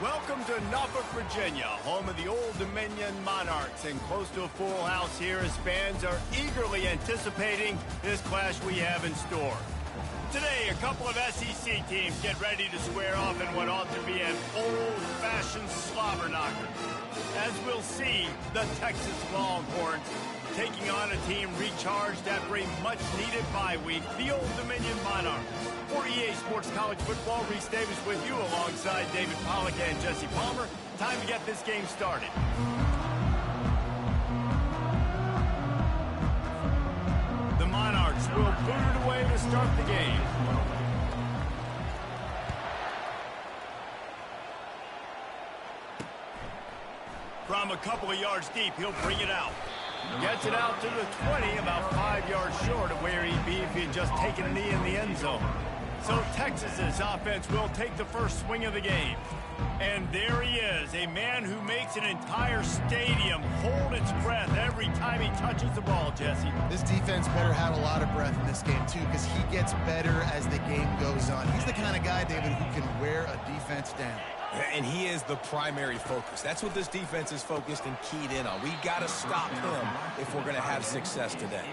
Welcome to Norfolk, Virginia, home of the Old Dominion Monarchs, and close to a full house here as fans are eagerly anticipating this clash we have in store. Today, a couple of SEC teams get ready to square off in what ought to be an old-fashioned slobber knocker. As we'll see, the Texas Longhorns taking on a team recharged after a much-needed bye week, the Old Dominion Monarchs. For EA Sports College Football, Reese Davis with you alongside David Pollack and Jesse Palmer. Time to get this game started. The Monarchs will boot it away to start the game. From a couple of yards deep, he'll bring it out. Gets it out to the 20, about 5 yards short of where he'd be if he had just taken a knee in the end zone. So Texas's offense will take the first swing of the game. And there he is, a man who makes an entire stadium hold its breath every time he touches the ball, Jesse. This defense better have a lot of breath in this game, too, because he gets better as the game goes on. He's the kind of guy, David, who can wear a defense down. And he is the primary focus. That's what this defense is focused and keyed in on. We got to stop him if we're going to have success today.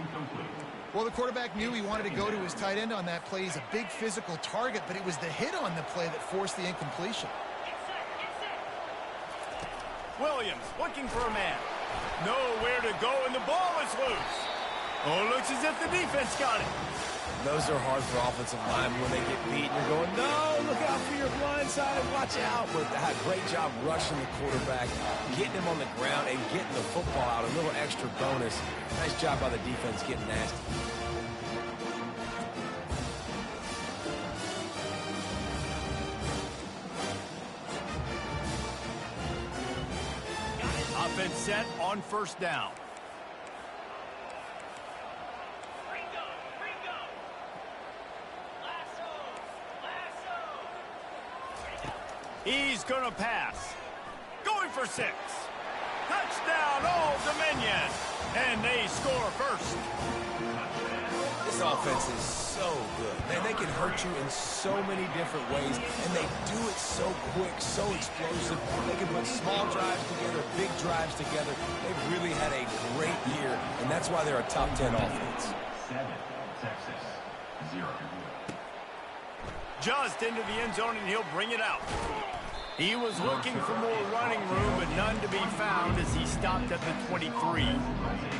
Well, the quarterback knew he wanted to go to his tight end on that play. He's a big physical target, but it was the hit on the play that forced the incompletion. Williams looking for a man. Nowhere to go, and the ball is loose. Oh, looks as if the defense got it. Those are hard for offensive linemen when they get beat. You're going, no, look out for your blind side, watch out. But great job rushing the quarterback, getting him on the ground, and getting the football out. A little extra bonus. Nice job by the defense getting nasty. Offense set on first down. He's going to pass. Going for 6. Touchdown, Old Dominion. And they score first. This offense is so good. Man, they can hurt you in so many different ways, and they do it so quick, so explosive. They can put small drives together, big drives together. They've really had a great year, and that's why they're a top 10 offense. 7, Texas, 0. Just into the end zone, and he'll bring it out. He was looking for more running room, but none to be found as he stopped at the 23.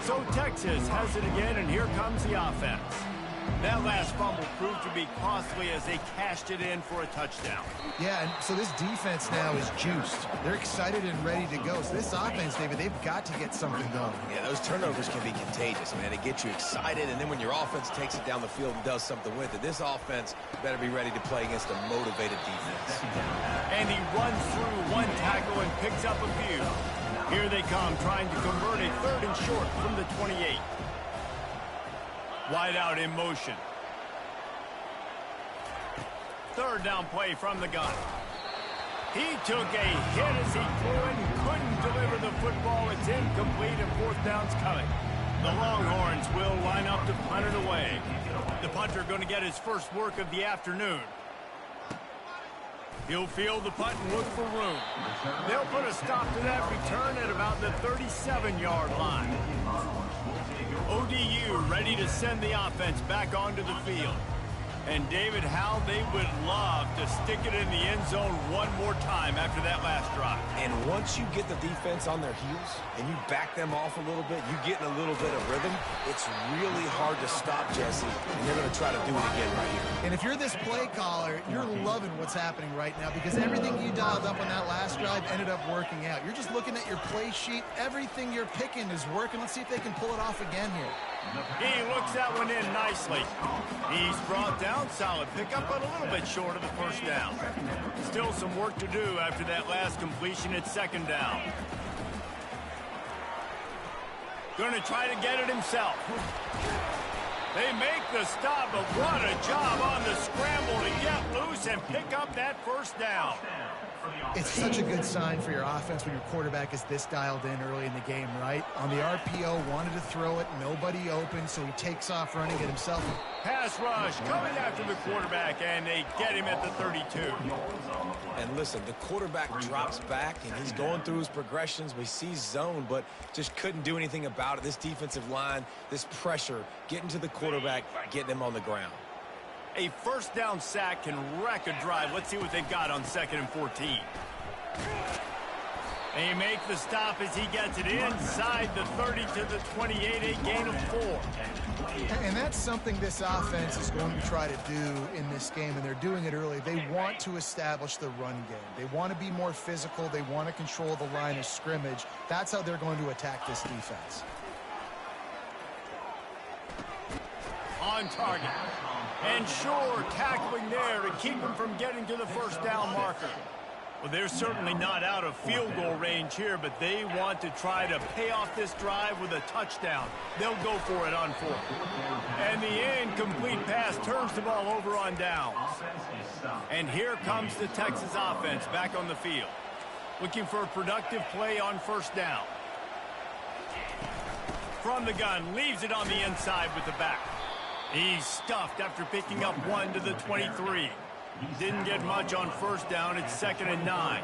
So Texas has it again, and here comes the offense. That last fumble proved to be costly as they cashed it in for a touchdown. Yeah, and so this defense now is juiced. They're excited and ready to go. So this offense, David, they've got to get something going. Yeah, those turnovers can be contagious, man. They get you excited, and then when your offense takes it down the field and does something with it, this offense better be ready to play against a motivated defense. And he runs through one tackle and picks up a few. Here they come, trying to convert a 3rd and short from the 28. Wide out in motion. 3rd down play from the gun. He took a hit as he threw it and couldn't deliver the football. It's incomplete and 4th down's coming. The Longhorns will line up to punt it away. The punter going to get his first work of the afternoon. He'll field the punt and look for room. They'll put a stop to that return at about the 37-yard line. ODU ready to send the offense back onto the field. And David, how they would love to stick it in the end zone one more time after that last drive. And once you get the defense on their heels and you back them off a little bit, you get in a little bit of rhythm, it's really hard to stop, Jesse, and they're going to try to do it again right here. And if you're this play caller, you're loving what's happening right now because everything you dialed up on that last drive ended up working out. You're just looking at your play sheet. Everything you're picking is working. Let's see if they can pull it off again here. He looks that one in nicely. He's brought down, solid pickup, but a little bit short of the first down. Still some work to do after that last completion at 2nd down. Going to try to get it himself. They make the stop, but what a job on the scramble to get loose and pick up that first down. It's such a good sign for your offense when your quarterback is this dialed in early in the game, right? On the RPO, wanted to throw it, nobody open, so he takes off running it himself. Pass rush coming after the quarterback, and they get him at the 32. And listen, the quarterback drops back, and he's going through his progressions. We see zone, but just couldn't do anything about it. This defensive line, this pressure, getting to the quarterback, getting him on the ground. A first down sack can wreck a drive. Let's see what they've got on 2nd and 14. They make the stop as he gets it inside the 30 to the 28, a gain of 4. And that's something this offense is going to try to do in this game, and they're doing it early. They want to establish the run game. They want to be more physical. They want to control the line of scrimmage. That's how they're going to attack this defense. On target. And sure, tackling there to keep him from getting to the first down marker. Well, they're certainly not out of field goal range here, but they want to try to pay off this drive with a touchdown. They'll go for it on 4th. And the incomplete pass turns the ball over on downs. And here comes the Texas offense back on the field, looking for a productive play on 1st down. From the gun, leaves it on the inside with the back. He's stuffed after picking up 1 to the 23. Didn't get much on 1st down. It's 2nd and 9.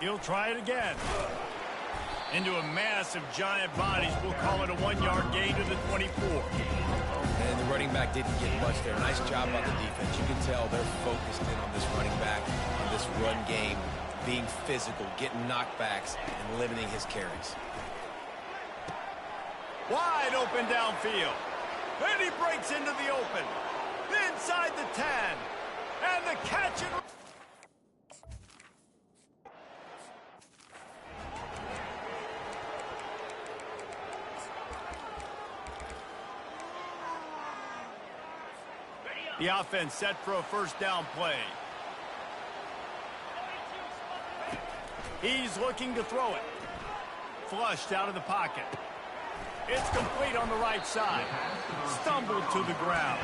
He'll try it again. Into a mass of giant bodies. We'll call it a 1-yard gain to the 24. And the running back didn't get much there. Nice job by the defense. You can tell they're focused in on this running back, on this run game, being physical, getting knockbacks, and limiting his carries. Wide open downfield. And he breaks into the open. Inside the 10. And the catch and... The offense set for a first down play. He's looking to throw it. Flushed out of the pocket. It's complete on the right side. Stumbled to the ground.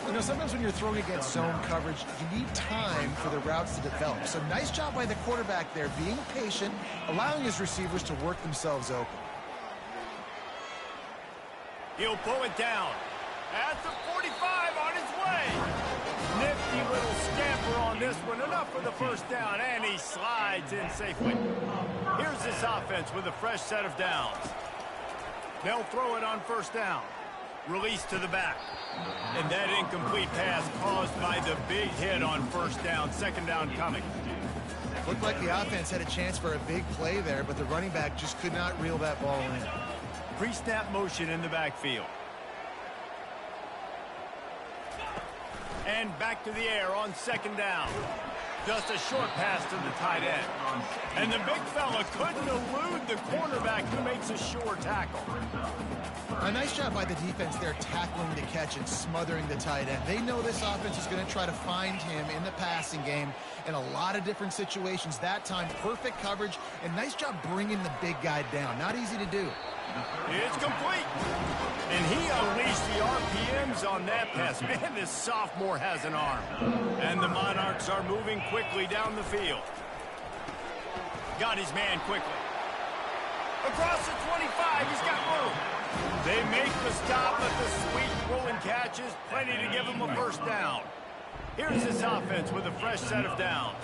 You know, sometimes when you're throwing against zone coverage, you need time for the routes to develop. So nice job by the quarterback there, being patient, allowing his receivers to work themselves open. He'll pull it down. At the 45 on his way. Nifty little scamper on this one. Enough for the first down, and he slides in safely. Here's this offense with a fresh set of downs. They'll throw it on first down. Release to the back. And that incomplete pass caused by the big hit on first down. 2nd down coming. Looked like the offense had a chance for a big play there, but the running back just could not reel that ball in. Pre-snap motion in the backfield. And back to the air on 2nd down. Just a short pass to the tight end. And the big fella couldn't elude the cornerback who makes a sure tackle. A nice job by the defense there, tackling the catch and smothering the tight end. They know this offense is going to try to find him in the passing game in a lot of different situations. That time, perfect coverage, and nice job bringing the big guy down. Not easy to do. It's complete. And he unleashed the RPMs on that pass. Man, this sophomore has an arm. And the Monarchs are moving quickly down the field. Got his man quickly. Across the 25, he's got room. They make the stop, but the sweet rolling catch is plenty to give him a first down. Here's this offense with a fresh set of downs.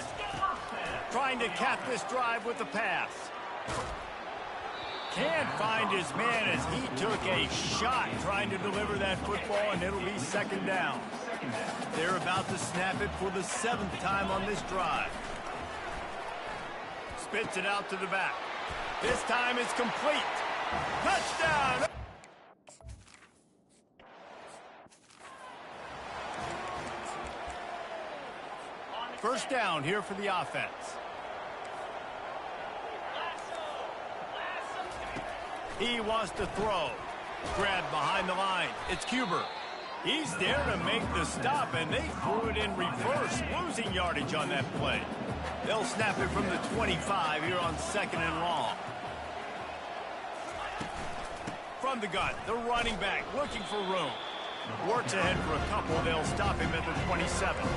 Trying to cap this drive with the pass. Can't find his man as he took a shot trying to deliver that football, and it'll be 2nd down. They're about to snap it for the 7th time on this drive. Spits it out to the back. This time it's complete. Touchdown! First down here for the offense. He wants to throw. Grabbed behind the line. It's Cuber. He's there to make the stop, and they threw it in reverse, losing yardage on that play. They'll snap it from the 25 here on 2nd and long. From the gun, the running back looking for room. Works ahead for a couple. They'll stop him at the 27.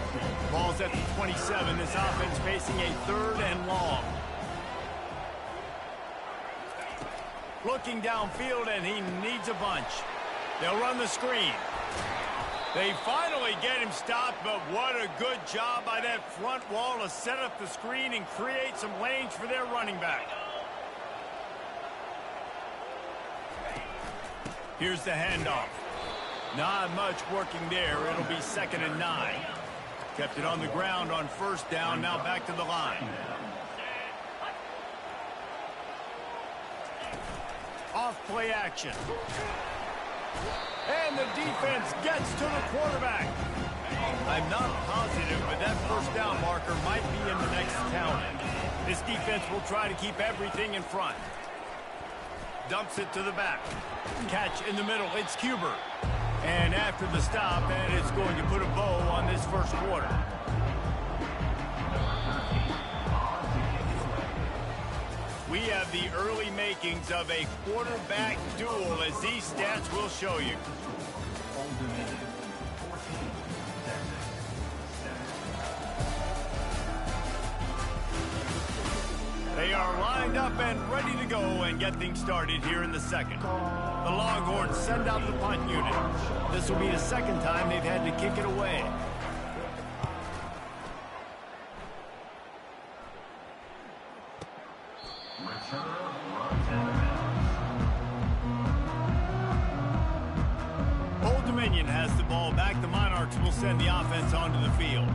Ball's at the 27. This offense facing a 3rd and long. Looking downfield, and he needs a bunch. They'll run the screen. They finally get him stopped, but what a good job by that front wall to set up the screen and create some lanes for their running back. Here's the handoff. Not much working there. It'll be 2nd and 9. Kept it on the ground on 1st down. Now back to the line. Off play action. And the defense gets to the quarterback. I'm not positive, but that 1st down marker might be in the next count. This defense will try to keep everything in front. Dumps it to the back. Catch in the middle. It's Cuber. And after the stop, and it's going to put a bow on this 1st quarter. We have the early makings of a quarterback duel, as these stats will show you. They are lined up and ready to go and get things started here in the 2nd. The Longhorns send out the punt unit. This will be the 2nd time they've had to kick it away. Old Dominion has the ball back. The Monarchs will send the offense onto the field.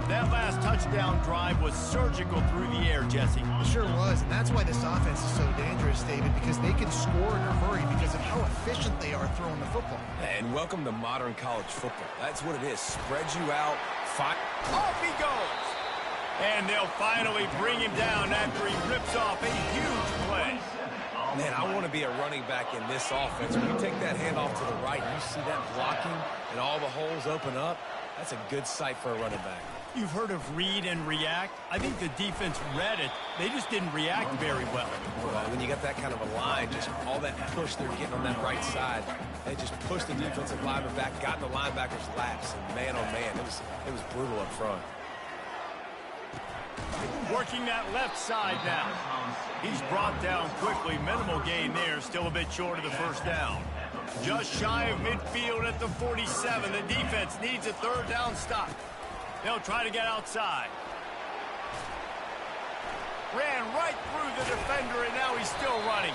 That last touchdown drive was surgical through the air, Jesse. It sure was, and that's why this offense is so dangerous, David, because they can score in a hurry because of how efficient they are throwing the football. And welcome to modern college football. That's what it is. Spread you out. Off he goes. And they'll finally bring him down after he rips off a huge play. Man, I want to be a running back in this offense. When you take that handoff to the right, you see that blocking and all the holes open up. That's a good sight for a running back. You've heard of read and react. I think the defense read it. They just didn't react very well. When you got that kind of a line, just all that push they're getting on that right side, they just pushed the defensive lineman back, got in the linebacker's laps, and man, oh man, it was brutal up front. Working that left side now. He's brought down quickly. Minimal gain there. Still a bit short of the 1st down. Just shy of midfield at the 47. The defense needs a 3rd down stop. They'll try to get outside. Ran right through the defender, and now he's still running.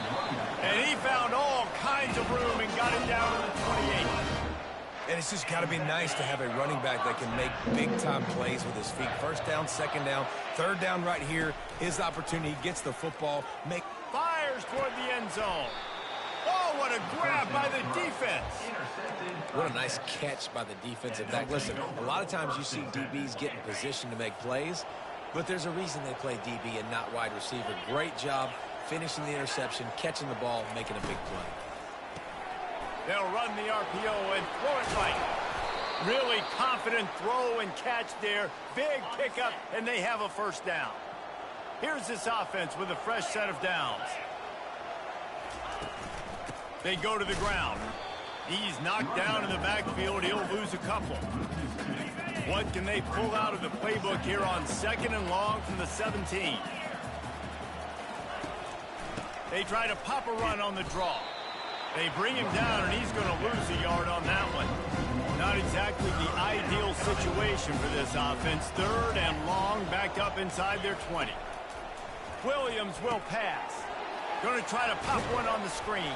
And he found all kinds of room and got it down to the 28. And it's just got to be nice to have a running back that can make big-time plays with his feet. 1st down, 2nd down, 3rd down right here. His opportunity, gets the football. Fires toward the end zone. Oh, what a grab by the defense. What a nice catch by the defensive back. Listen, a lot of times you see DBs get in position to make plays, but there's a reason they play DB and not wide receiver. Great job finishing the interception, catching the ball, making a big play. They'll run the RPO and throw it right. Really confident throw and catch there. Big pickup, and they have a 1st down. Here's this offense with a fresh set of downs. They go to the ground. He's knocked down in the backfield. He'll lose a couple. What can they pull out of the playbook here on 2nd and long from the 17? They try to pop a run on the draw. They bring him down, and he's going to lose a yard on that one. Not exactly the ideal situation for this offense. 3rd and long, back up inside their 20. Williams will pass. Going to try to pop one on the screen.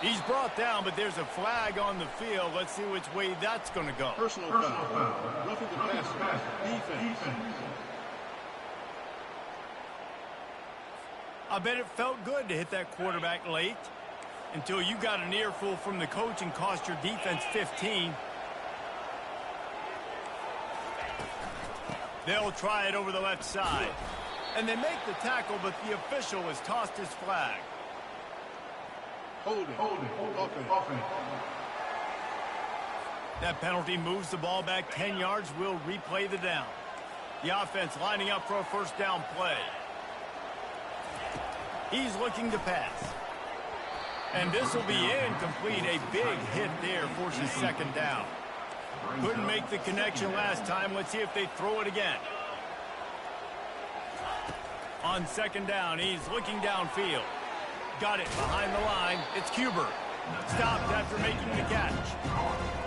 He's brought down, but there's a flag on the field. Let's see which way that's going to go. Personal foul. Roughing the passer. Defense. I bet it felt good to hit that quarterback late until you got an earful from the coach and cost your defense 15. They'll try it over the left side. And they make the tackle, but the official has tossed his flag. Holding. Offense. That penalty moves the ball back 10 yards. We'll replay the down. The offense lining up for a 1st down play. He's looking to pass. And this will be incomplete. A big hit there forces 2nd down. Couldn't make the connection last time. Let's see if they throw it again. On 2nd down, he's looking downfield. Got it behind the line. It's Cuber. Stopped after making the catch.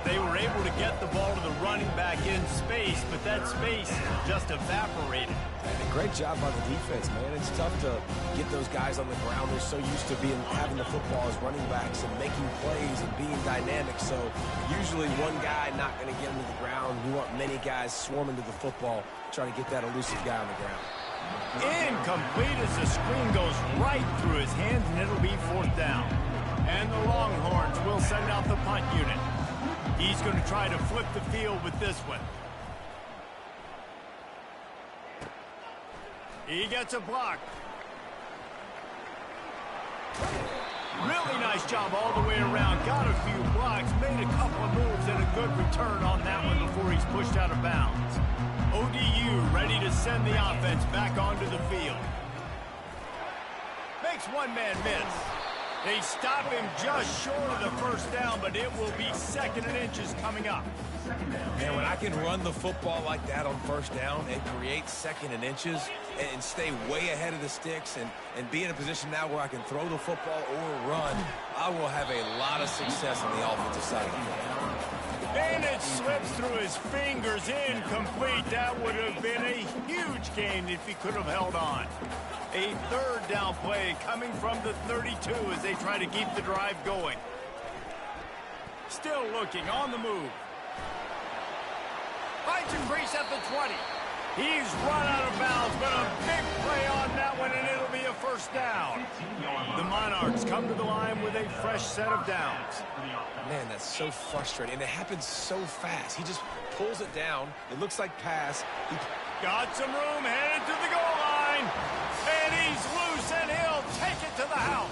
They were able to get the ball to the running back in space, but that space just evaporated. And a great job by the defense, man. It's tough to get those guys on the ground. They're so used to having the football as running backs and making plays and being dynamic. So usually one guy not going to get him to the ground. You want many guys swarming to the football, trying to get that elusive guy on the ground. Incomplete as the screen goes right through his hands, and it'll be 4th down. And the Longhorns will send out the punt unit. He's going to try to flip the field with this one. He gets a block. Really nice job all the way around. Got a few blocks, made a couple of moves, and a good return on that one before he's pushed out of bounds. ODU ready to send the offense back onto the field. Makes one man miss. They stop him just short of the 1st down, but it will be 2nd and inches coming up. Man, when I can run the football like that on 1st down and create 2nd and inches and stay way ahead of the sticks and be in a position now where I can throw the football or run, I will have a lot of success on the offensive side of the ball. And it slips through his fingers, incomplete. That would have been a huge gain if he could have held on. A 3rd down play coming from the 32 as they try to keep the drive going. Still looking on the move. Finds a crease at the 20. He's run out of bounds, but a big play on that one, and it'll be a 1st down. The Monarchs come to the line with a fresh set of downs. Man, that's so frustrating. And it happens so fast. He just pulls it down. It looks like pass. He got some room, headed to the goal line. And he's loose, and he'll take it to the house.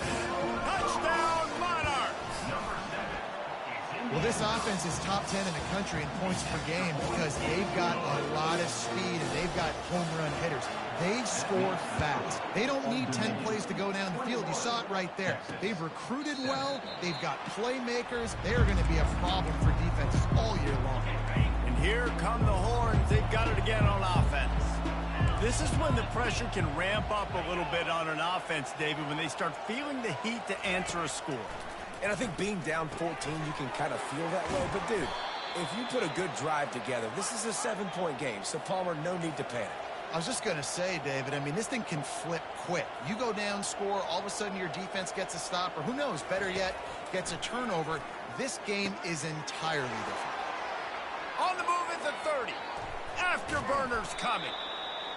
Touchdown, Monarchs. Well, this offense is top 10 in the country in points per game because they've got a lot of speed and they've got home run hitters. They score fast. They don't need 10 plays to go down the field. You saw it right there. They've recruited well. They've got playmakers. They are going to be a problem for defenses all year long. And here come the Horns. They've got it again on offense. This is when the pressure can ramp up a little bit on an offense, David, when they start feeling the heat to answer a score. And I think being down 14, you can kind of feel that way. But, dude, if you put a good drive together, this is a 7-point game. So, Palmer, no need to panic. I was just going to say, David, I mean, this thing can flip quick. You go down, score, all of a sudden your defense gets a stop, or who knows, better yet, gets a turnover. This game is entirely different. On the move at the 30. Afterburners coming.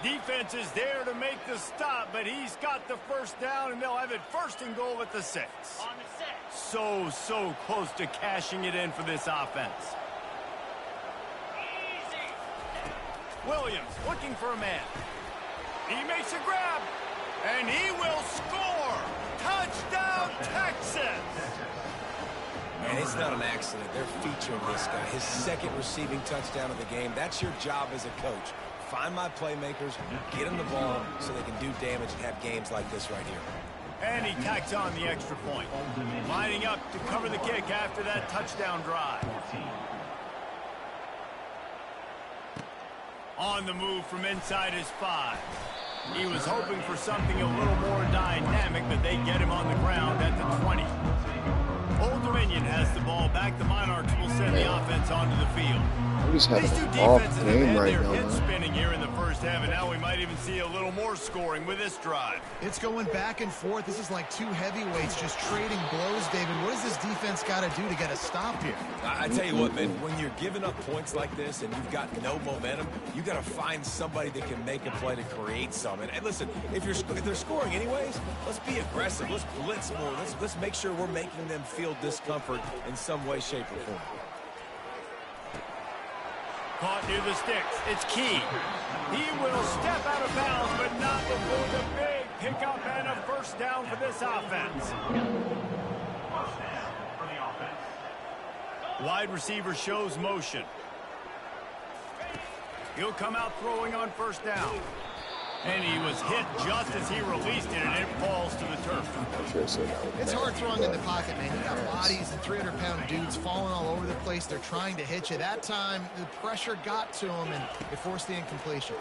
Defense is there to make the stop, but he's got the 1st down, and they'll have it 1st and goal at the 6. On the 6. So close to cashing it in for this offense. Easy. Williams looking for a man. He makes a grab, and he will score. Touchdown, Texas. And it's not an accident. They're featuring this guy. His 2nd receiving touchdown of the game. That's your job as a coach. Find my playmakers, get them the ball so they can do damage and have games like this right here. And he tacks on the extra point. Lining up to cover the kick after that touchdown drive. On the move from inside his 5. He was hoping for something a little more dynamic, but they get him on the ground at the 20. Old Dominion has the ball back. The Monarchs will send the offense onto the field. These These two two defenses defenses have had right their now, heads man. spinning here in the 1st half, and now we might even see a little more scoring with this drive. It's going back and forth. This is like two heavyweights just trading blows, David. What does this defense got to do to get a stop here? I tell you what, man, when you're giving up points like this and you've got no momentum, you got to find somebody that can make a play to create some. And listen, if they're scoring anyways, let's be aggressive. Let's blitz more. Let's make sure we're making them feel discomfort in some way, shape, or form. Caught near the sticks. It's Key. He will step out of bounds, but not before the big pickup and a 1st down for this offense. Wide receiver shows motion. He'll come out throwing on 1st down. And he was hit just as he released it, and it falls to the turf. It's hard throwing in the pocket, man. You got bodies and 300-pound dudes falling all over the place. They're trying to hit you. That time, the pressure got to him, and it forced the incompletion.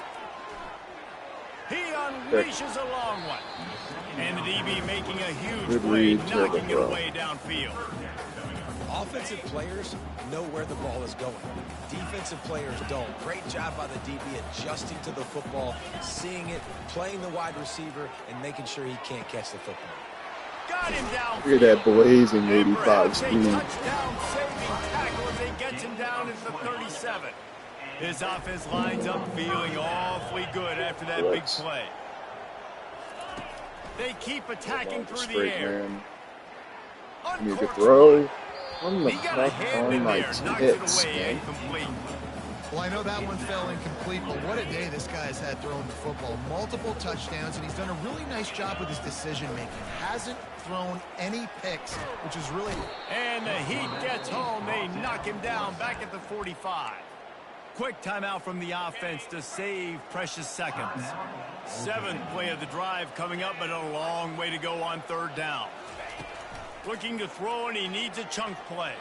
He unleashes a long one. And the DB making a huge Good play, read, knocking it throw. away downfield. Offensive players know where the ball is going. Defensive players don't. Great job by the DB adjusting to the football, seeing it, playing the wide receiver, and making sure he can't catch the football. Got him down. Look at that blazing And 85 perhaps a speed. touchdown saving tackle as they gets him down at the 37. His offense lines up feeling awfully good after that big play. They keep attacking through the Straight air. man. Need to Uncorked throw. On the He got a fuck hand on in my there, knocks it tits, away, man. incomplete. Well, I know that one fell incomplete, but what a day this guy's had throwing the football. Multiple touchdowns, and he's done a really nice job with his decision-making. Hasn't thrown any picks, which is really... And the Heat gets home. They knock him down back at the 45. Quick timeout from the offense to save precious seconds. 7th play of the drive coming up, but a long way to go on 3rd down. Looking to throw, and he needs a chunk play.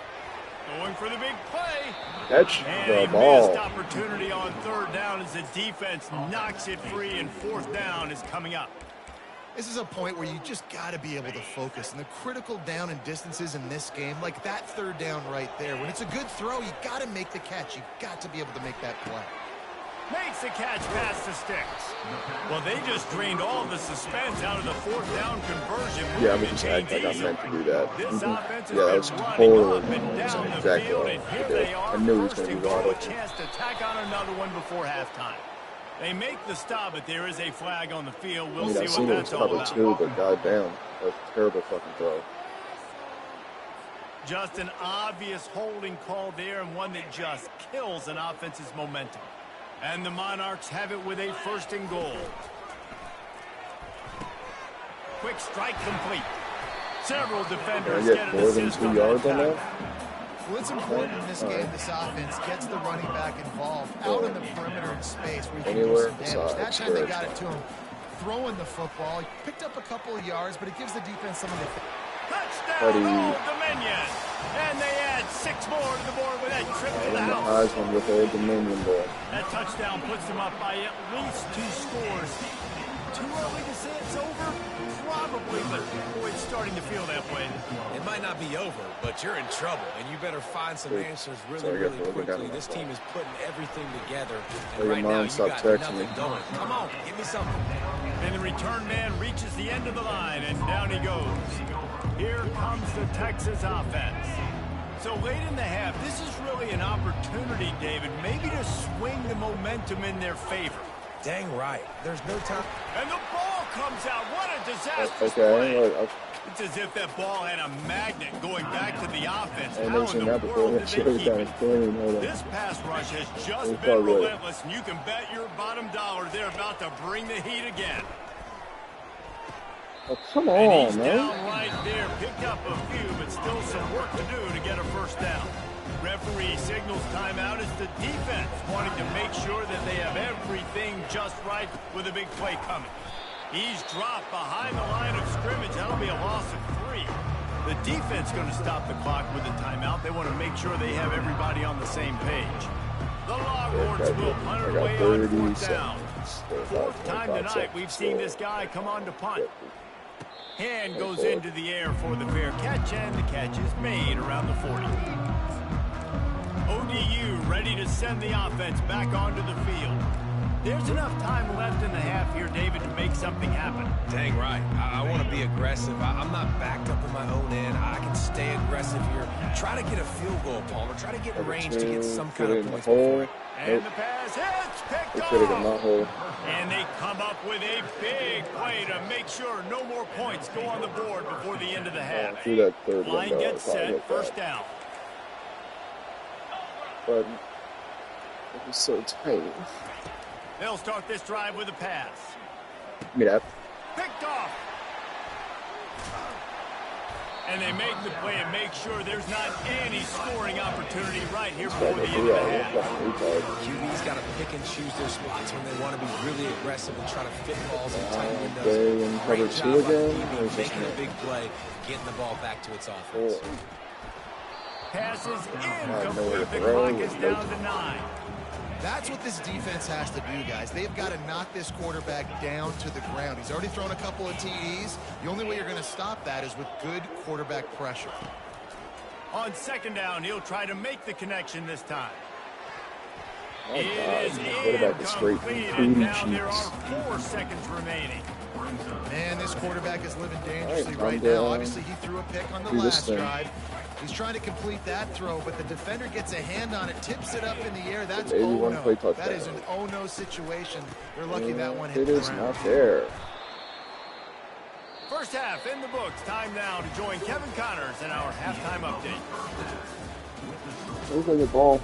Going for the big play. Catch And the a ball. missed opportunity on 3rd down as the defense knocks it free, and 4th down is coming up. This is a point where you just got to be able to focus. And the critical down and distances in this game, like that 3rd down right there, when it's a good throw, you got to make the catch. You got to be able to make that play. Makes the catch past the sticks. Well, they just drained all the suspense out of the 4th down conversion. Yeah, I'm just act like I meant to do that. This offense has Yeah, that was been running totally up and that's down the exactly field, what and I here did. they are, I knew he was first going to and be goal, wide a open. chance to tack on another one before halftime. They make the stop, but there is a flag on the field. I We'll mean, I see seen what it was that's all covered about. too, but goddamn, that was a terrible fucking throw. Just an obvious holding call there, and one that just kills an offense's momentum. And the Monarchs have it with a 1st and goal. Quick strike complete. Several defenders Can I get get an more than assist 2 on yards that on that? tackle. Well, it's important in this game, this offense gets the running back involved out in the perimeter in space where he can do Anywhere some damage. That besides time they where got it's it to him throwing the football. He picked up a couple of yards, but it gives the defense something to... Touchdown, Old Dominion. And they add 6 more to the board with that trip to the And the house. Heisman with Old Dominion ball. That touchdown puts them up by at least 2 scores. Too early to say it's over? Probably, but boy, it's starting to feel that way. It might not be over, but you're in trouble, and you better find some answers really, Sorry, I got really to look quickly. down This my team is putting everything together, Hey, and right your now mom you stopped got texting nothing me. going. Come on, give me something. And the return man reaches the end of the line, and down he goes. Here comes the Texas offense. So late in the half, this is really an opportunity, David, maybe to swing the momentum in their favor. Dang right. There's no time. And the ball comes out. What a disastrous Okay, play. look, It's as if that ball had a magnet going back to the offense. I've How never in seen the that before. world That did shit they was keep down it? clean. Hold on. This pass rush has just It's been all good. relentless, and you can bet your bottom dollar they're about to bring the heat again. Oh, come And on, he's man. down right there. Picked up a few, but still some work to do to get a 1st down. Referee signals timeout as the defense wanting to make sure that they have everything just right with a big play coming. He's dropped behind the line of scrimmage. That'll be a loss of 3. The defense going to stop the clock with a timeout. They want to make sure they have everybody on the same page. The Longhorns will punt it away on 4th down. 4th time tonight we've seen this guy come on to punt. Hand goes into the air for the fair catch, and the catch is made around the 40. ODU ready to send the offense back onto the field. There's enough time left in the half here, David, to make something happen. Dang right. I want to be aggressive. I'm not backed up in my own end. I can stay aggressive here. Try to get a field goal, Palmer. Try to get in range to get some kind of points. Hole. And the pass hits, picked They should have got my off. hole. And they come up with a big play to make sure no more points go on the board before the end of the half. Through that 3rd Line window, gets I probably set, hit 1st that. down. But it was so tight. They'll start this drive with a pass. Give me that. Picked off. And they make the play and make sure there's not any scoring opportunity right here before the end of the half. QB's got to pick and choose their spots when they want to be really aggressive and try to fit balls in tight windows. They in cover Great 2 job by the again, QB or is this making a me? big play, getting the ball back to its offense. Passes nowhere to incomplete. The throw, clock is no down to 9. That's what this defense has to do, guys. They've got to knock this quarterback down to the ground. He's already thrown a couple of TDs. The only way you're going to stop that is with good quarterback pressure. On second down, he'll try to make the connection this time. Oh, It is God. Quarterback is straight incomplete, booty and now there cheeks. are 4 seconds remaining. Man, this quarterback is living dangerously All right, right calm now. down. Obviously, he threw a pick on the Do this last thing. drive. He's trying to complete that throw, but the defender gets a hand on it, tips it up in the air. That's Maybe oh one no. play touchdown. That is an oh no situation. They're lucky that one hit It the is ground. not there. First half in the books. Time now to join Kevin Connors in our halftime update. Look at the ball.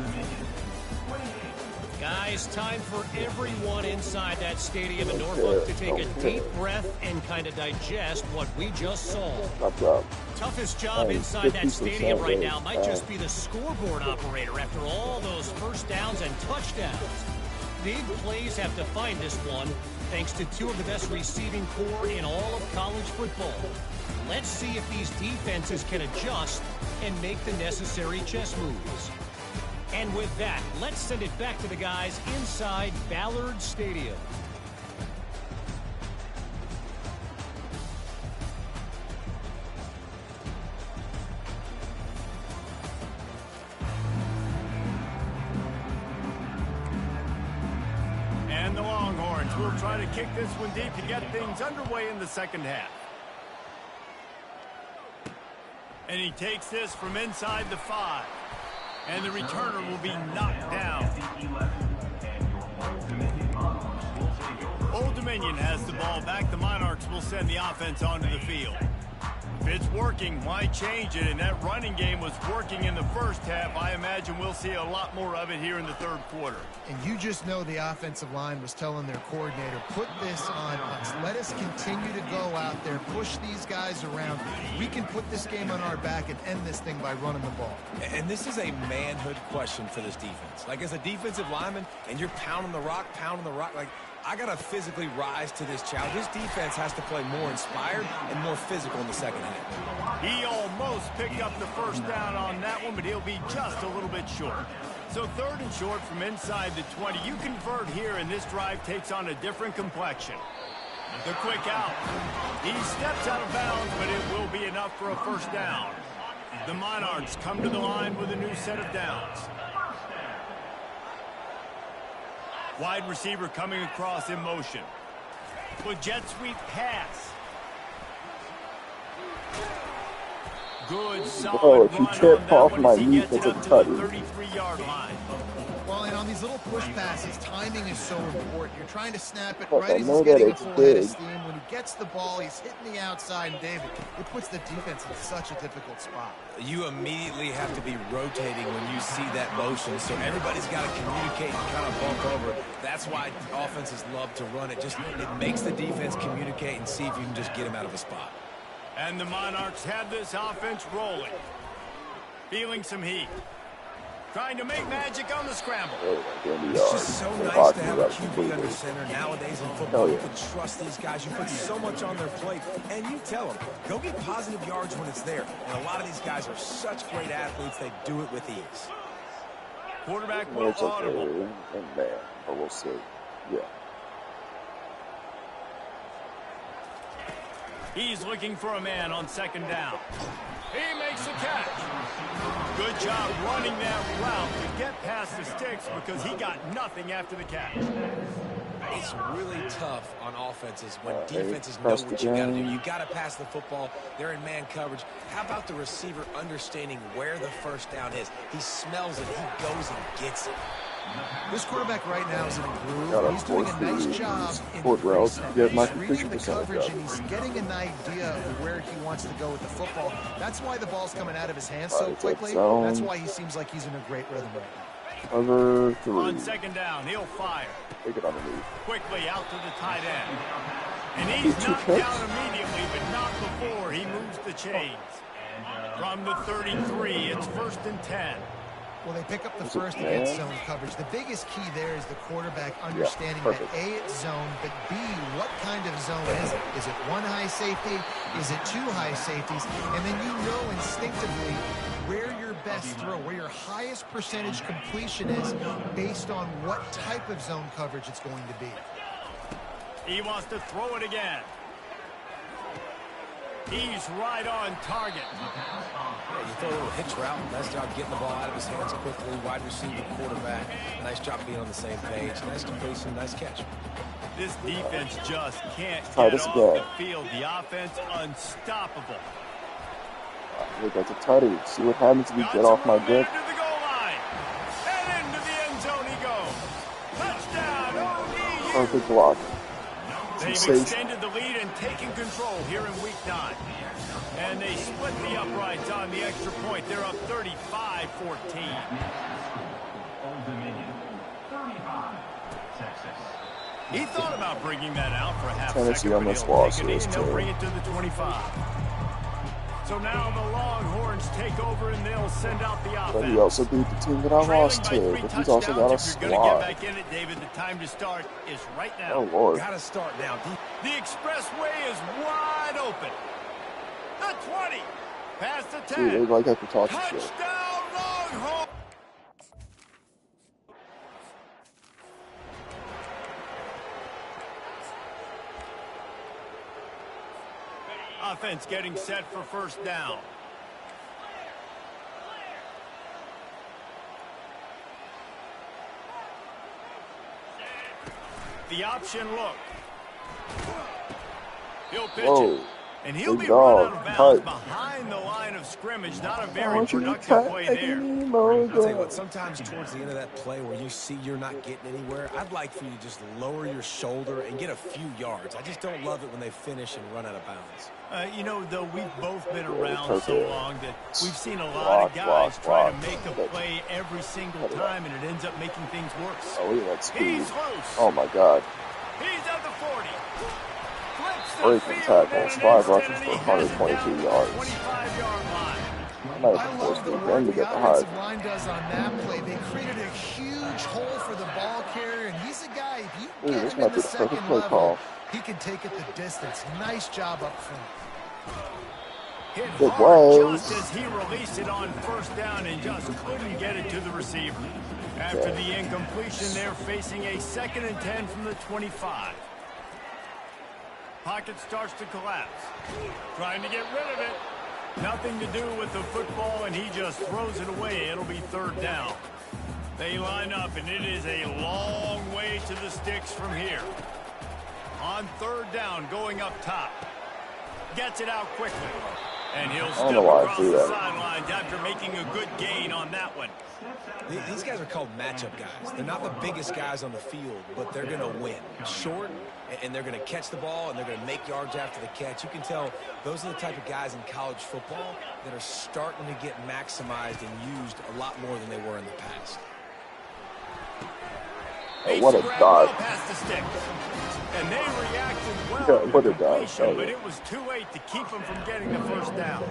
Guys, time for everyone inside that stadium in Norfolk to take a deep breath and kind of digest what we just saw. Up. Toughest job Hey, inside that 50% stadium right rate. now might just be the scoreboard operator after all those first downs and touchdowns. Big plays have defined this one, thanks to 2 of the best receiving core in all of college football. Let's see if these defenses can adjust and make the necessary chess moves. And with that, let's send it back to the guys inside Ballard Stadium. And the Longhorns will try to kick this one deep to get things underway in the second half. And he takes this from inside the 5. And the returner will be knocked down. Old Dominion has the ball back. The Monarchs will send the offense onto the field. If it's working, why change it? And that running game was working in the first half. I imagine we'll see a lot more of it here in the third quarter. And you just know the offensive line was telling their coordinator, put this on us. Let us continue to go out there, push these guys around. We can put this game on our back and end this thing by running the ball. And this is a manhood question for this defense. Like, as a defensive lineman, and you're pounding the rock, like, I got to physically rise to this challenge. This defense has to play more inspired and more physical in the second half. He almost picked up the first down on that one, but he'll be just a little bit short. So 3rd and short from inside the 20. You convert here, and this drive takes on a different complexion. The quick out. He steps out of bounds, but it will be enough for a first down. The Monarchs come to the line with a new set of downs. Wide receiver coming across in motion. With jet sweep pass. Good, solid Oh, if you run trip on that off one my as he knee, gets it it's a up to the tutty. 33-yard line. Well, and on these little push passes, timing is so important. You're trying to snap it Look, right I as know he's that getting a it's full head of big. steam. When he gets the ball, he's hitting the outside, and David, it puts the defense in such a difficult spot. You immediately have to be rotating when you see that motion, so everybody's got to communicate and kind of bump over. That's why offenses love to run it. It makes the defense communicate and see if you can just get him out of a spot. And the Monarchs have this offense rolling. Feeling some heat. Trying to make magic on the scramble. It's just so nice to have a QB under center nowadays in football. You can trust these guys. You put so much on their plate. And you tell them, go get positive yards when it's there. And a lot of these guys are such great athletes, they do it with ease. Quarterback will It's okay, audible. and man, but we'll see. Yeah. He's looking for a man on second down. He makes the catch. Good job running that route to get past the sticks because he got nothing after the catch. It's really tough on offenses when Hey, defenses know press what the you got to do. game. You got to pass the football. They're in man coverage. How about the receiver understanding where the first down is? He smells it. He goes and gets it. This quarterback right now is in a Gotta groove. He's doing a force nice the job in sport routes to get my he's reading completion the percentage coverage, up. and he's getting an idea of where he wants to go with the football. That's why the ball's coming out of his hands so Right, quickly. zone. That's why he seems like he's in a great rhythm right now. Cover 3. On second down, he'll fire. Take it underneath. Quickly out to the tight end. And he's Two knocked picks. down immediately, but not before he moves the chains. From the 33, it's 1st and 10. Well, they pick up the Is it first against man? zone coverage. The biggest key there is the quarterback understanding that perfect. A, it's zone, but B, what kind of zone is it? Is it one high safety? Is it two high safeties? And then you know instinctively where your best throw, where your highest percentage completion is based on what type of zone coverage it's going to be. He wants to throw it again. He's right on target. Yeah, you throw a little hitch route. Nice job getting the ball out of his hands quickly. Wide receiver, quarterback. Nice job being on the same page. Nice completion, nice catch. This defense just can't Try get this off again. the field. The offense unstoppable. Look, that's a tutty. See what happens if you Got get some off my room grip? into the goal line. And into the end zone he goes. Touchdown, ODU. Perfect block. They've Sensation. extended the lead and taken control here in week 9. And they split the uprights on the extra point. They're up 35-14. Old Dominion, 35, Texas. He thought about bringing that out for a half Tennessee second, but almost he'll lost take it this in and they'll too. bring it to the 25. So now the Longhorns take over and they'll send out the offense. But he also beat the team that I lost to. But he's also got a If you're going to get squad. back in it, David, the time to start is right now. Oh, Lord. Gotta start now. The expressway is wide open. The 20. Past the See, they 10. like to talk shit. Touchdown, Longhorns. Offense getting set for first down. The option look. He'll pitch Whoa. it. And he'll Big be run dog. out of bounds Cut. behind the line of scrimmage. Not a Why very don't you productive cut play there. anymore? I'll tell you what, sometimes towards the end of that play where you see you're not getting anywhere, I'd like for you to just lower your shoulder and get a few yards. I just don't love it when they finish and run out of bounds. You know, though, we've both been Yeah, around it's so okay. long that we've seen a lot of Block, guys block, try block. to make a play every single Cut it time, and it ends up making things worse. Oh, look at that speed. He's loose. Oh, my God. He's at the 40. Flips the Breaking field tackles. in 5 an rushes instant, for and he has it down 122 to the yards. 25-yard line. I might I have to force love the the work end to the get the high. offensive line does on that play. They created a huge hole for the ball carrier, and he's a guy, if you Ooh, get this him might in be the the perfect second play level, call. he can take it the distance. Nice job up front. Hit It hard was. just as he released it on first down and just couldn't get it to the receiver. After the incompletion, they're facing a 2nd and 10 from the 25. Pocket starts to collapse. Trying to get rid of it. Nothing to do with the football, and he just throws it away. It'll be 3rd down. They line up, and it is a long way to the sticks from here. On 3rd down, going up top. Gets it out quickly. And he'll step know why I across threw the that. sidelines after making a good gain on that one. These guys are called matchup guys. They're not the biggest guys on the field, but they're going to win. Short, and they're going to catch the ball, and they're going to make yards after the catch. You can tell those are the type of guys in college football that are starting to get maximized and used a lot more than they were in the past. Oh, what a Well dodge. past the sticks. And they reacted well Yeah, to what the a dodge. completion, Oh, but yeah. it was too late to keep them from getting the first down.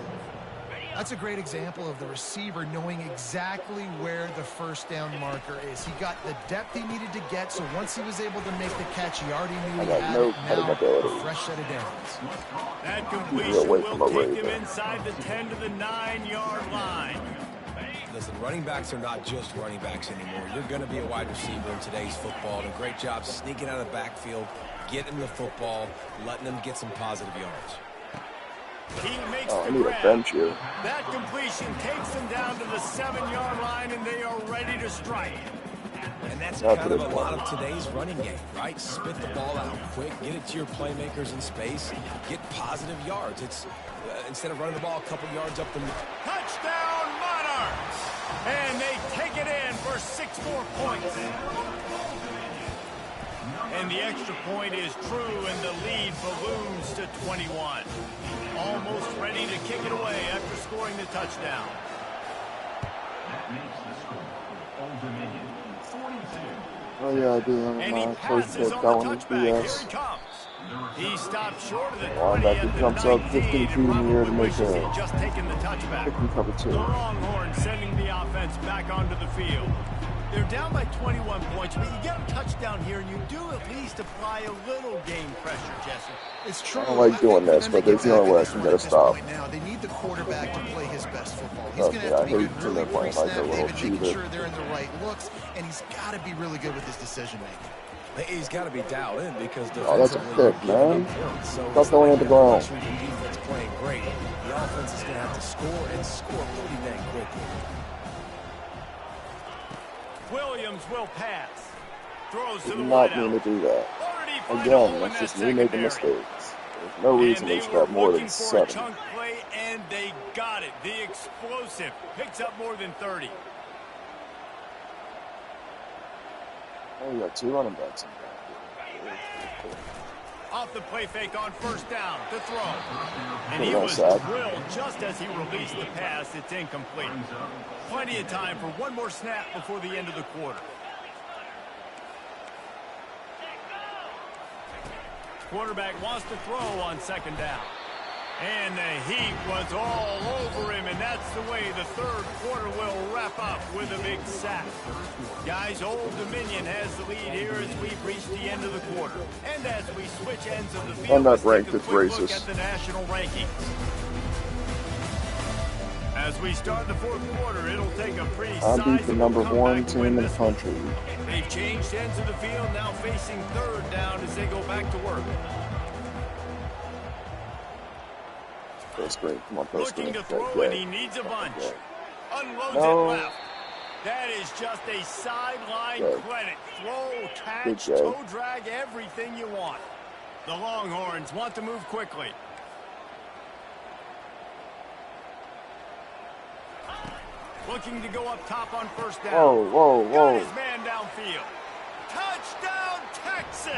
That's a great example of the receiver knowing exactly where the first down marker is. He got the depth he needed to get, so once he was able to make the catch, he already knew I he got had no it. cutting Now, ability. a fresh set of downs. That He's completion away from will a take Raven. him inside the 10 to the 9-yard line. Listen, running backs are not just running backs anymore. You're going to be a wide receiver in today's football. And a great job sneaking out of the backfield, getting the football, letting them get some positive yards. He makes Oh, I the need a grab. bench here. That completion takes them down to the 7-yard line, and they are ready to strike. And that's That's kind of a what it's lot of today's running game, right? Spit the ball out quick, get it to your playmakers in space, get positive yards. It's instead of running the ball a couple yards up the middle. Touchdown, Monarchs! And they take it in for 6 more points. And the extra point is true, and the lead balloons to 21. Almost ready to kick it away after scoring the touchdown. That makes the score. Old Dominion, 42. Oh, yeah, I do And he remember my first passes pick. on That the one was touchback. Here BS. he comes. He stopped short of the 20 Linebacker at the jumps up 19 15 and feet in the air to probably make wishes a he'd just taken the touchback. pick and cover The 2. Longhorns sending the offense back onto the field. They're down by 21 points, but you get a touchdown here, and you do at least apply a little game pressure, Jesse. It's true. I don't like doing this, but there's the only way I can get a stop. Now they need the quarterback to play his best football. He's going to have to be good really pre-snap, David, making sure they're in the right looks, and he's got to be really good with his decision making. He's got to be dialed in because oh, that's a pick, man. So That's going at the ground. The defense playing great. The offense is going to have to score and score pretty dang quickly. Williams will pass. Throws to the Not wideout. mean to do that. Again, that's just me making mistakes. There's no reason they should have more than 7. Chunk play, and they got it. The explosive picks up more than 30. Oh, you got 2 running backs in there. Off the play fake on first down to throw. And he Pretty was sad. drilled just as he released the pass. It's incomplete. Plenty of time for one more snap before the end of the quarter. Quarterback wants to throw on second down. And the heat was all over him, and that's the way the third quarter will wrap up with a big sack. Guys, Old Dominion has the lead here as we've reached the end of the quarter. And as we switch ends of the field, I'm not let's take ranked, a it's quick look racist. at the national rankings. As we start the fourth quarter, it'll take a pretty I beat the number sizable 1 comeback to team win in the this one. country. They've changed ends of the field, now facing third down as they go back to work. First grade. Come on, first Looking grade. to throw, and he needs a bunch. Unloads No. it left. That is just a sideline Good. credit. Throw, catch, Good toe job. drag, everything you want. The Longhorns want to move quickly. Looking to go up top on first down. Whoa, whoa, Got whoa. his man downfield. Touchdown, Texas!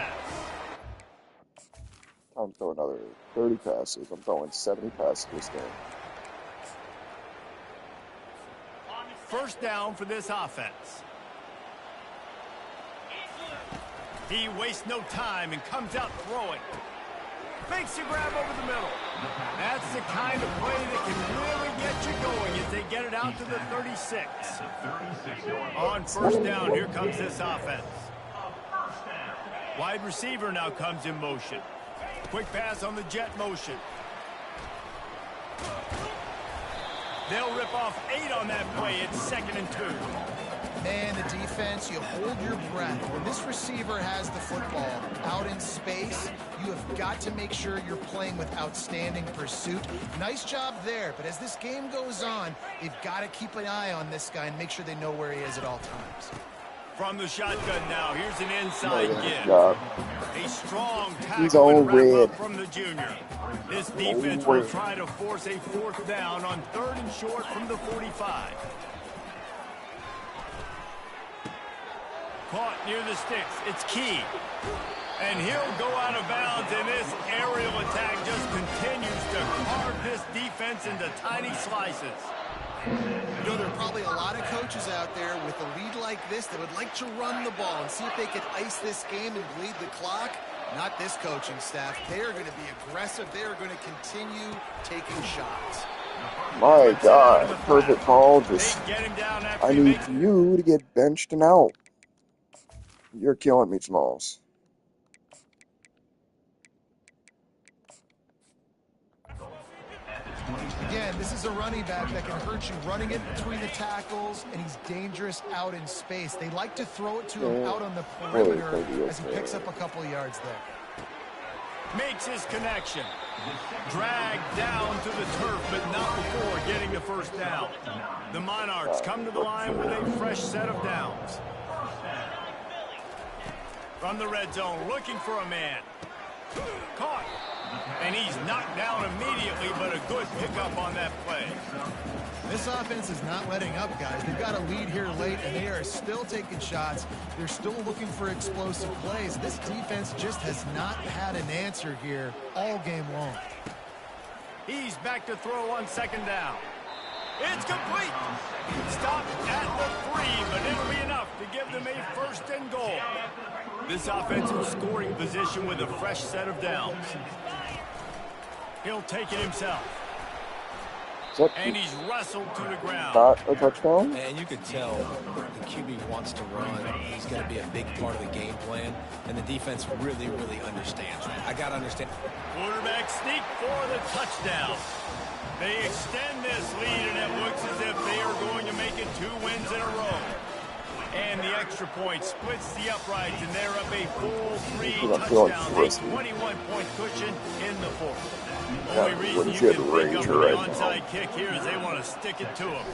I'm throwing another 30 passes. I'm throwing 70 passes this game. First down for this offense. He wastes no time and comes out throwing. Makes a grab over the middle. That's the kind of play that can really get you going as they get it out to the 36. On first down, here comes this offense. Wide receiver now comes in motion. Quick pass on the jet motion. They'll rip off 8 on that play. It's 2nd and 2. Man, the defense, you hold your breath. When this receiver has the football out in space, you have got to make sure you're playing with outstanding pursuit. Nice job there, but as this game goes on, they've got to keep an eye on this guy and make sure they know where he is at all times. From the shotgun now, here's an inside give. God. A strong He's tackle all and wrap red. up from the junior. This defense will try to force a 4th down on 3rd and short from the 45. Caught near the sticks. It's key. And he'll go out of bounds, and this aerial attack just continues to carve this defense into tiny slices. You know, there are probably a lot of coaches out there with a lead like this that would like to run the ball and see if they could ice this game and bleed the clock. Not this coaching staff. They are going to be aggressive. They are going to continue taking shots. My God. Perfect ball. Just, They get him down after I he need makes you to get benched and out. You're killing me, Smalls. Again, this is a running back that can hurt you running it between the tackles, and he's dangerous out in space. They like to throw it to him out on the perimeter as he picks up a couple yards there. makes his connection. Dragged down to the turf, but not before getting the first down. The Monarchs come to the line with a fresh set of downs. From the red zone, looking for a man. Caught. And he's knocked down immediately, but a good pickup on that play. This offense is not letting up, guys. They've got a lead here late, and they are still taking shots. They're still looking for explosive plays. This defense just has not had an answer here all game long. He's back to throw on second down. It's complete. Stopped at the 3, but it'll be enough to give them a first and goal. This offensive scoring position with a fresh set of downs. He'll take it himself. And he's wrestled to the ground. Not a touchdown? And you could tell the QB wants to run. He's going to be a big part of the game plan. And the defense really, really understands that. I got to understand. Quarterback sneak for the touchdown. They extend this lead, and it looks as if they are going to make it 2 wins in a row. And the extra point splits the uprights, and they're up a full 3 touchdowns, a 21-point cushion in the fourth. The only reason you can break up with the onside kick here is they want to stick it to them.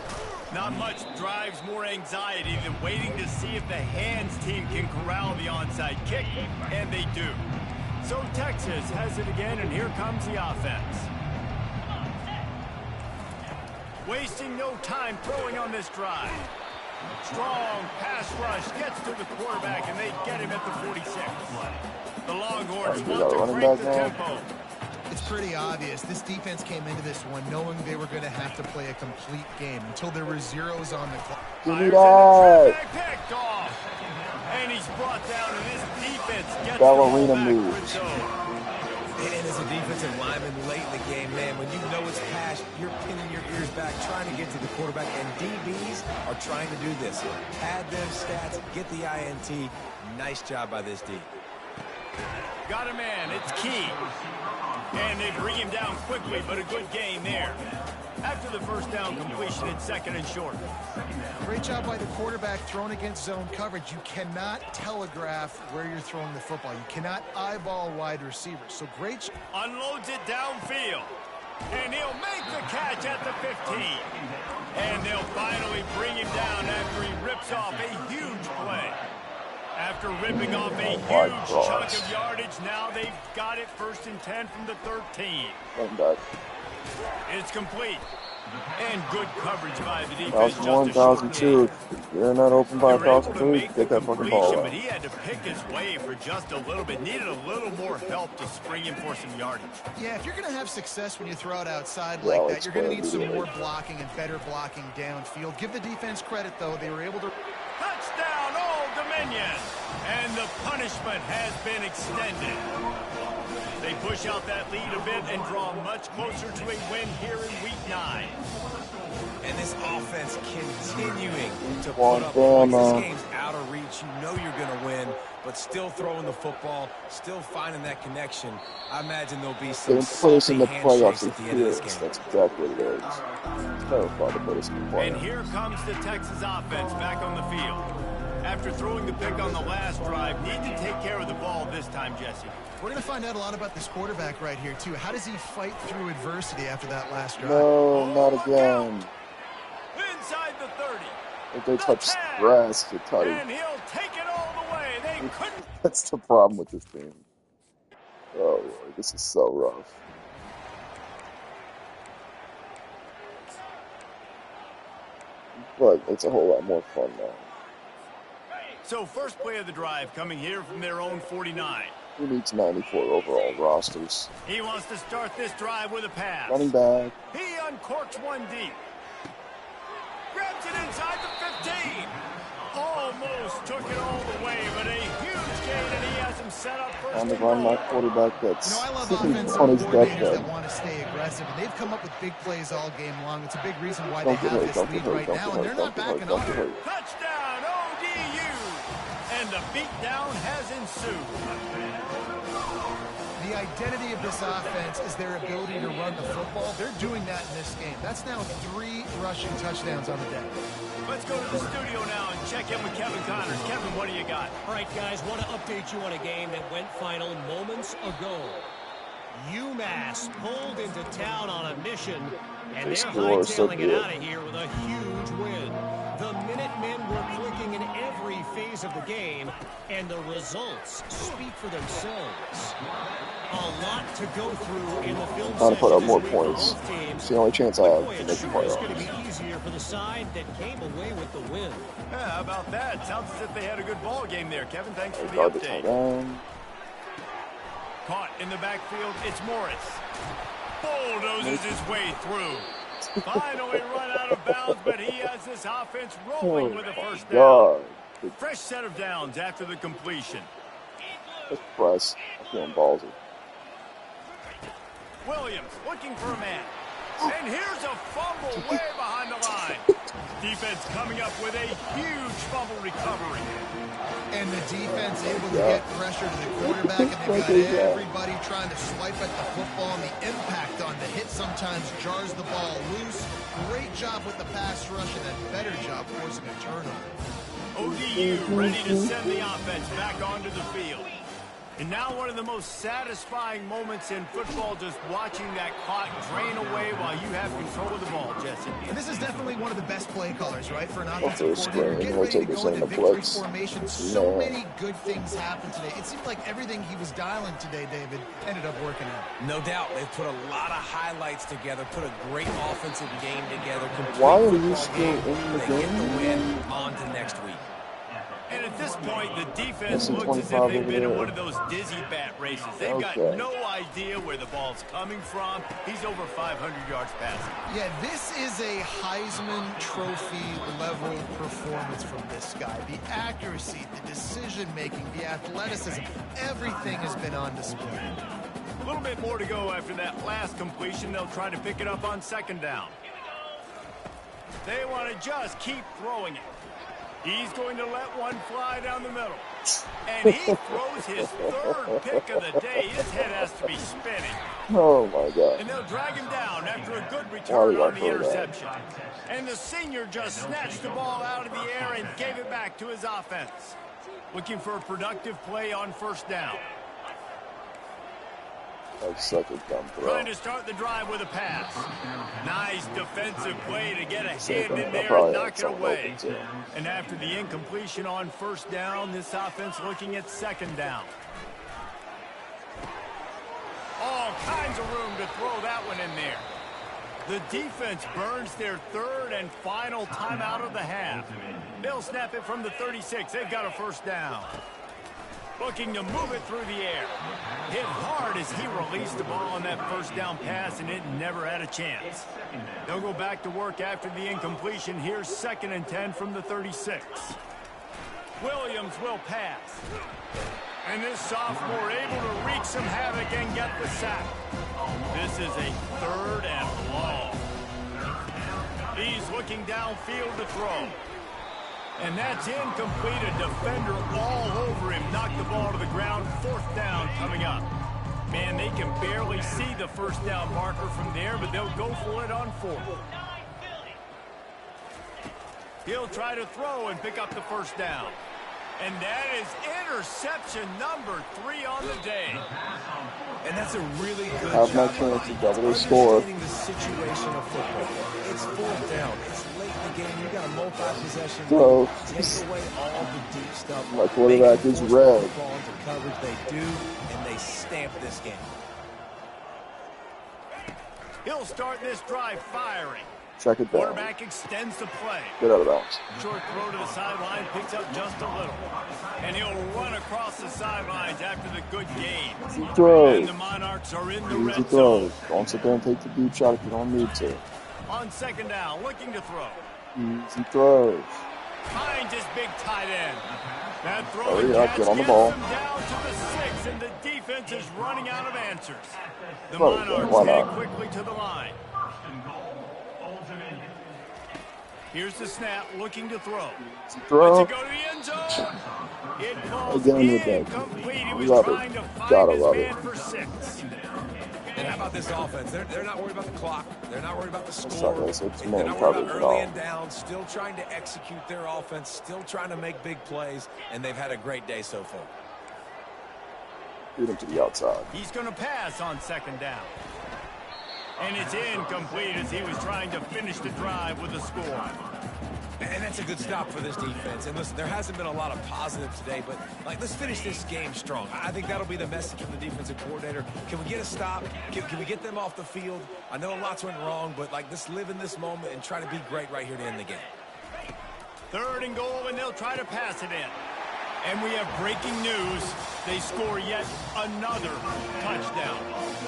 Not much drives more anxiety than waiting to see if the hands team can corral the onside kick, and they do. So Texas has it again, and here comes the offense. Wasting no time throwing on this drive. Strong pass rush gets to the quarterback, and they get him at the 46. The Longhorns want to crank the tempo. It's pretty obvious. This defense came into this one knowing they were going to have to play a complete game until there were zeros on the clock. Picked off. And he's brought down, and this defense gets ballerina moves. And as a defensive lineman late in the game, man, when you know it's pass, you're pinning your ears back, trying to get to the quarterback, and DBs are trying to do this. Pad them stats, get the INT. Nice job by this D. Got a man. It's key. And they bring him down quickly, but a good gain there. After the first down completion, it's 2nd and short. Great job by the quarterback thrown against zone coverage. You cannot telegraph where you're throwing the football. You cannot eyeball wide receivers. So great. Unloads it downfield. And he'll make the catch at the 15. And they'll finally bring him down after he rips off a huge play. After ripping off a huge chunk of yardage, now they've got it 1st and 10 from the 13. It's complete. And good coverage by the defense. 1,002. You're not open by 1,002. Get that fucking ball out. But he had to pick his way for just a little bit. Needed a little more help to spring him for some yardage. Yeah, if you're going to have success when you throw it outside like that, you're going to need some more blocking and better blocking downfield. Give the defense credit, though. They were able to... Touchdown, Old Dominion! And the punishment has been extended. They push out that lead a bit and draw much closer to a win here in Week 9. And this offense continuing to put up points. This game's out of reach. You know you're going to win, but still throwing the football, still finding that connection. I imagine there'll be some salty handshakes at the end of this game. That's exactly what it is. It's never fun to put us in the playoffs. And here comes the Texas offense back on the field. After throwing the pick on the last drive, need to take care of the ball this time, Jesse. We're going to find out a lot about this quarterback right here, too. How does he fight through adversity after that last drive? No, not again. Inside the 30. If they touch grass, you're tight. And he'll take it all the way. They couldn't. That's the problem with this team. Oh, Lord, this is so rough. But it's a whole lot more fun now. So first play of the drive coming here from their own 49. He needs 94 overall rosters. He wants to start this drive with a pass. Running back. He uncorks one deep. Grabs it inside the 15. Almost took it all the way, but a huge gain, and he has him set up first. On the run, my quarterback that's I love offensive on his coordinators deathbed. that want to stay aggressive, and they've come up with big plays all game long. It's a big reason why they have this lead right now, and they're not backing off. Touchdown, ODU! And the beatdown has ensued. The identity of this offense is their ability to run the football. They're doing that in this game. That's now 3 rushing touchdowns on the day. Let's go to the studio now and check in with Kevin Connors. Kevin, what do you got? All right, guys, want to update you on a game that went final moments ago. UMass pulled into town on a mission, and they're hightailing it out of here with a huge win. The Minutemen were clicking in every phase of the game, and the results speak for themselves. A lot to go through in the film Trying to put up more session points. for both teams. It's the only chance I have Boy, to it make the sure is going to playoffs. be easier for the side that came away with the win. Yeah, how about that? Sounds as if they had a good ball game there. Kevin, thanks for the Guard the update. tight end. Caught in the backfield, it's Morris. Bulldozes his way through. Finally run out of bounds, but he has this offense rolling with a first down. God. Fresh set of downs after the completion. Let's press. I'm feeling ballsy. Williams looking for a man. And here's a fumble way behind the line. Defense coming up with a huge fumble recovery. And the defense able to get pressure to the quarterback, and they've got everybody trying to swipe at the football, and the impact on the hit sometimes jars the ball loose. Great job with the pass rush, and a better job forcing a turnover. ODU ready to send the offense back onto the field. And now one of the most satisfying moments in football, just watching that clock drain away while you have control of the ball, Jesse. And this is definitely one of the best play callers, right, for an offensive coordinator. Screen, Get ready to go into victory blitz. formation. So many good things happened today. It seemed like everything he was dialing today, David, ended up working out. No doubt. They've put a lot of highlights together, put a great offensive game together. Why are you still in the They game? get the win on to next week. And at this point, the defense looks as if they've been in one of those dizzy bat races. They've got no idea where the ball's coming from. He's over 500 yards passing. Yeah, this is a Heisman Trophy level performance from this guy. The accuracy, the decision-making, the athleticism, everything has been on display. A little bit more to go after that last completion. They'll try to pick it up on second down. They want to just keep throwing it. He's going to let one fly down the middle. And he throws his third pick of the day. His head has to be spinning. Oh, my God. And they'll drag him down after a good return on the interception. And the senior just snatched the ball out of the air and gave it back to his offense. Looking for a productive play on first down. That's such a dumb throw. Trying to start the drive with a pass. Nice defensive play to get a hand in there Probably and knock it away. open, too. And after the incompletion on first down, this offense looking at second down. All kinds of room to throw that one in there. The defense burns their third and final timeout of the half. They'll snap it from the 36. They've got a first down. Looking to move it through the air. Hit hard as he released the ball on that first down pass, and it never had a chance. They'll go back to work after the incompletion. Here's 2nd and 10 from the 36. Williams will pass. And this sophomore able to wreak some havoc and get the sack. This is a 3rd and long. He's looking downfield to throw. And that's incomplete. A defender all over him. Knocked the ball to the ground. 4th down coming up. Man, they can barely see the first down marker from there, but they'll go for it on 4th. He'll try to throw and pick up the first down. And that is interception number 3 on the day. And that's a really good Have job my chance to of double the score. understanding the situation of football. It's 4th down. It's late in the game. You got a multi-possession. Throw. Take away all the deep stuff. My quarterback is red. Ball into coverage. They do, and they stamp this game. He'll start this drive firing. Check it down. Quarterback extends the play. Get out of bounds. Short throw to the sideline, picks up just a little. And he'll run across the sidelines after the good game. Easy throw. And the Monarchs are in the Easy red throw. zone. Don't sit there and take the deep shot if you don't need to. On second down, looking to throw. Easy throws. Finds his big tight end. That throw Hurry and up, catch get on the gets ball. him down to the 6, and the defense is running out of answers. The Throw it, Monarchs why head not? quickly to the line. Here's the snap, looking to throw. Easy throw. To go to the end zone. It falls Again with that. incomplete. He was Love it. trying to find Gotta his love man it. for 6. And how about this offense? They're not worried about the clock. They're not worried about the It's score. not gonna- it's They're man not worried coverage about and early all. and down. Still trying to execute their offense. Still trying to make big plays. And they've had a great day so far. Beat him to the outside. He's going to pass on second down. And it's incomplete as he was trying to finish the drive with a score. And that's a good stop for this defense. And listen, there hasn't been a lot of positive today, but let's finish this game strong. I think that'll be the message from the defensive coordinator. Can we get a stop? Can we get them off the field? I know lots went wrong, but let's live in this moment and try to be great right here to end the game. 3rd and goal, and they'll try to pass it in. And we have breaking news. They score yet another touchdown.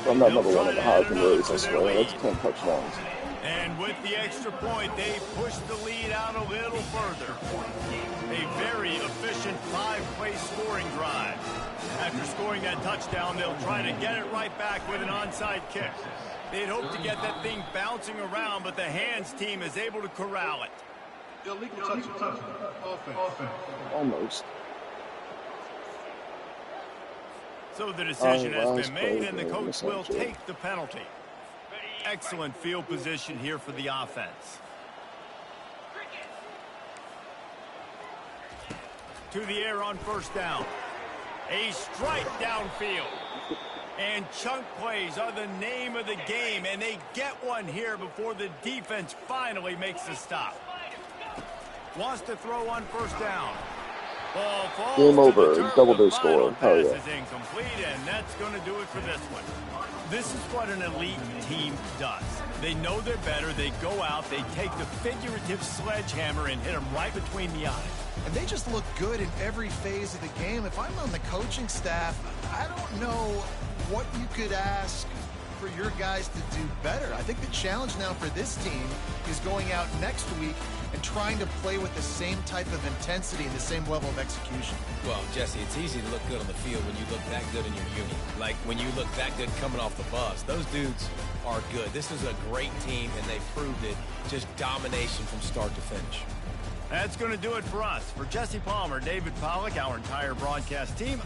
I'm not number one in the Try to add Heisman another race, I to their swear. That's lead. 10 touchdowns. And with the extra point, they push the lead out a little further. A very efficient 5-play scoring drive. After scoring that touchdown, they'll try to get it right back with an onside kick. They'd hope to get that thing bouncing around, but the hands team is able to corral it. Illegal touch. Offense. Almost. So the decision has last been made, play and the there, coach will essentially. take the penalty. Excellent field position here for the offense. To the air on first down. A strike downfield. And chunk plays are the name of the game, and they get one here before the defense finally makes a stop. Wants to throw on first down. Ball falls Game to over. the turf. Double The their final score. Hell pass yeah. is incomplete, and that's going to do it for this one. This is what an elite team does. They know they're better. They go out. They take the figurative sledgehammer and hit them right between the eyes. And they just look good in every phase of the game. If I'm on the coaching staff, I don't know what you could ask for your guys to do better. I think the challenge now for this team is going out next week and trying to play with the same type of intensity and the same level of execution. Well, Jesse, it's easy to look good on the field when you look that good in your uni. Like when you look that good coming off the bus. Those dudes are good. This is a great team, and they proved it. Just domination from start to finish. That's going to do it for us. For Jesse Palmer, David Pollack, our entire broadcast team,